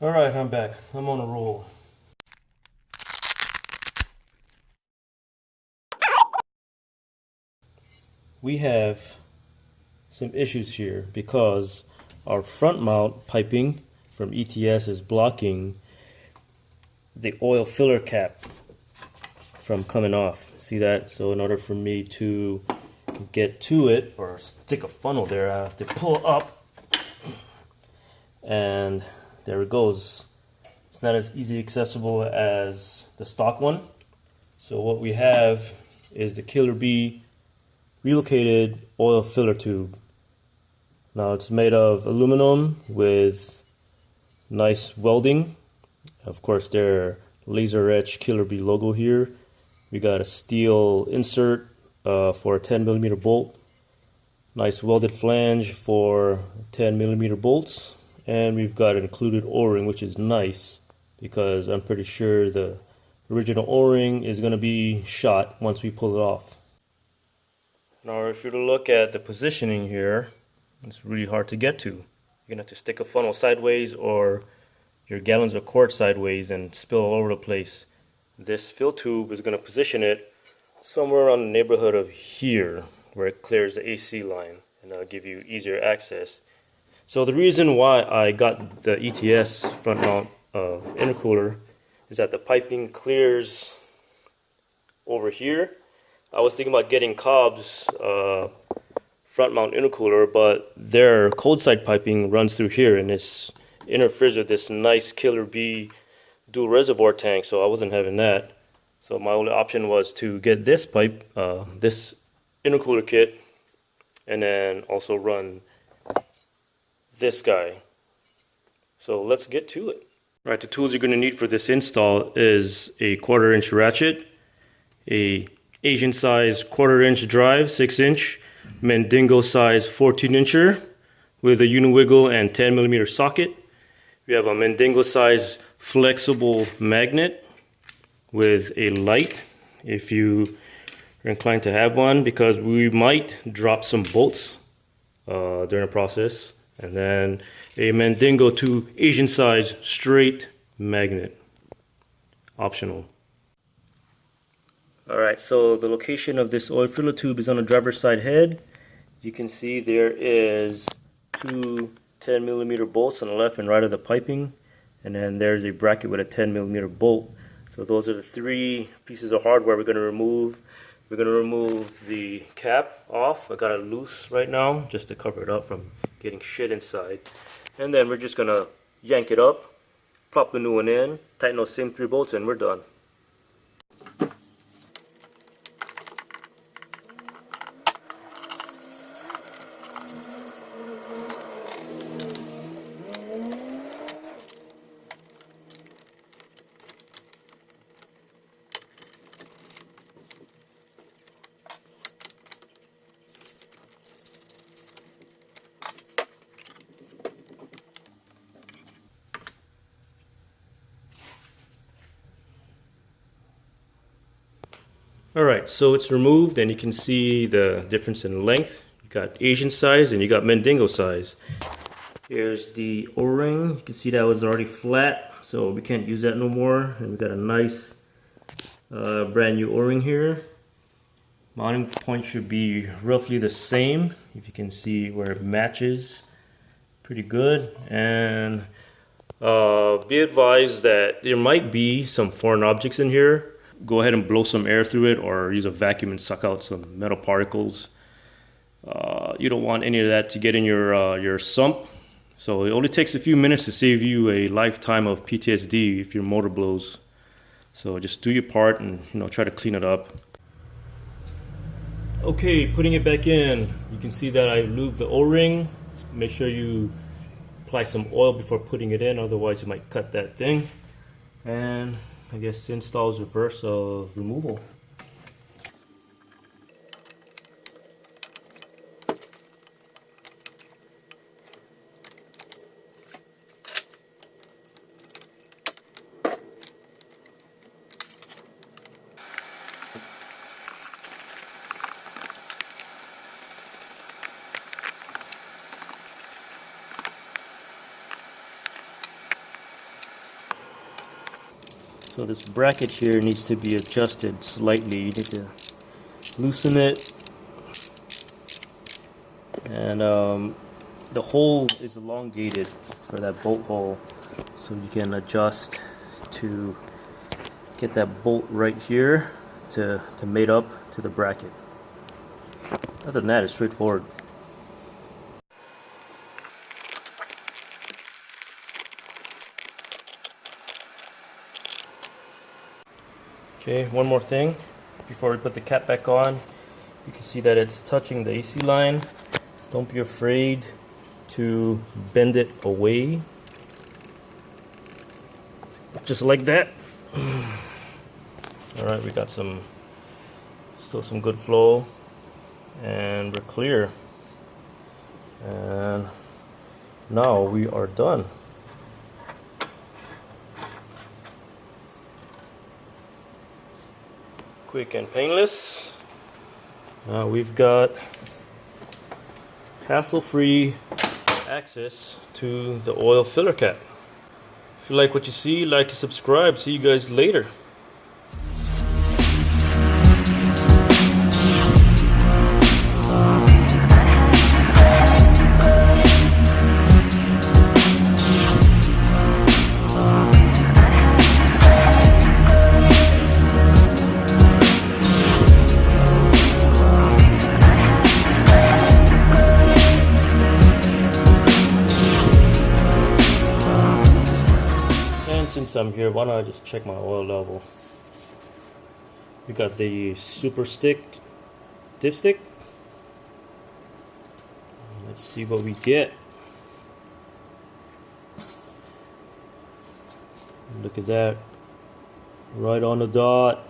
Alright, I'm back. I'm on a roll. We have some issues here because our front mount piping from ETS is blocking the oil filler cap from coming off. See that? So in order for me to get to it or stick a funnel there, I have to pull up, and there it goes. It's not as easy accessible as the stock one. So what we have is the Killer B Relocated oil filler tube. Now it's made of aluminum with nice welding. Of course, their laser etch Killer B logo here. We got a steel insert for a 10mm bolt. Nice welded flange for 10mm bolts. And we've got an included O-ring, which is nice because I'm pretty sure the original O-ring is going to be shot once we pull it off. Now if you look at the positioning here, it's really hard to get to. You're going to have to stick a funnel sideways or your gallons of quart sideways and spill all over the place. This fill tube is going to position it somewhere around the neighborhood of here where it clears the AC line, and that'll give you easier access. So the reason why I got the ETS front mount intercooler is that the piping clears over here. I was thinking about getting Cobb's front mount intercooler, but their cold side piping runs through here and this interferes with this nice Killer B dual reservoir tank, so I wasn't having that. So my only option was to get this pipe, this intercooler kit, and then also run this guy. So let's get to it. All right, the tools you're going to need for this install is a 1/4-inch ratchet, a Asian size 1/4-inch drive, 6-inch, Mandingo size 14-incher with a Uniwiggle and 10mm socket. We have a Mandingo size flexible magnet with a light if you are inclined to have one, because we might drop some bolts during the process. And then a Mandingo 2 Asian size straight magnet, optional. Alright, so the location of this oil filler tube is on the driver's side head. You can see there is two 10mm bolts on the left and right of the piping, and then there's a bracket with a 10mm bolt. So those are the three pieces of hardware we're going to remove. We're going to remove the cap off. I got it loose right now just to cover it up from getting shit inside. And then we're just going to yank it up, plop the new one in, tighten those same 3 bolts, and we're done. Alright, so it's removed and you can see the difference in length. You got Asian size and you got Mandingo size. Here's the O-ring. You can see that was already flat, so we can't use that no more. And we got a nice brand new O-ring here. Mounting point should be roughly the same. If you can see where it matches, pretty good. And be advised that there might be some foreign objects in here. Go ahead and blow some air through it or use a vacuum and suck out some metal particles. You don't want any of that to get in your sump. So it only takes a few minutes to save you a lifetime of PTSD if your motor blows. So just do your part and try to clean it up. Okay, putting it back in. You can see that I lubed the O-ring. Make sure you apply some oil before putting it in, otherwise you might cut that thing. And I guess installs reverse of removal. So this bracket here needs to be adjusted slightly. You need to loosen it, and the hole is elongated for that bolt hole, so you can adjust to get that bolt right here to mate up to the bracket. Other than that, it's straightforward. Okay, one more thing before we put the cap back on. You can see that it's touching the AC line. Don't be afraid to bend it away, just like that. Alright, we got still some good flow, and we're clear, and now we are done. Quick and painless. Now we've got hassle-free access to the oil filler cap. If you like what you see, like and subscribe. See you guys later. Since I'm here, why don't I just check my oil level? We got the super dipstick. Let's see what we get. Look at that, right on the dot.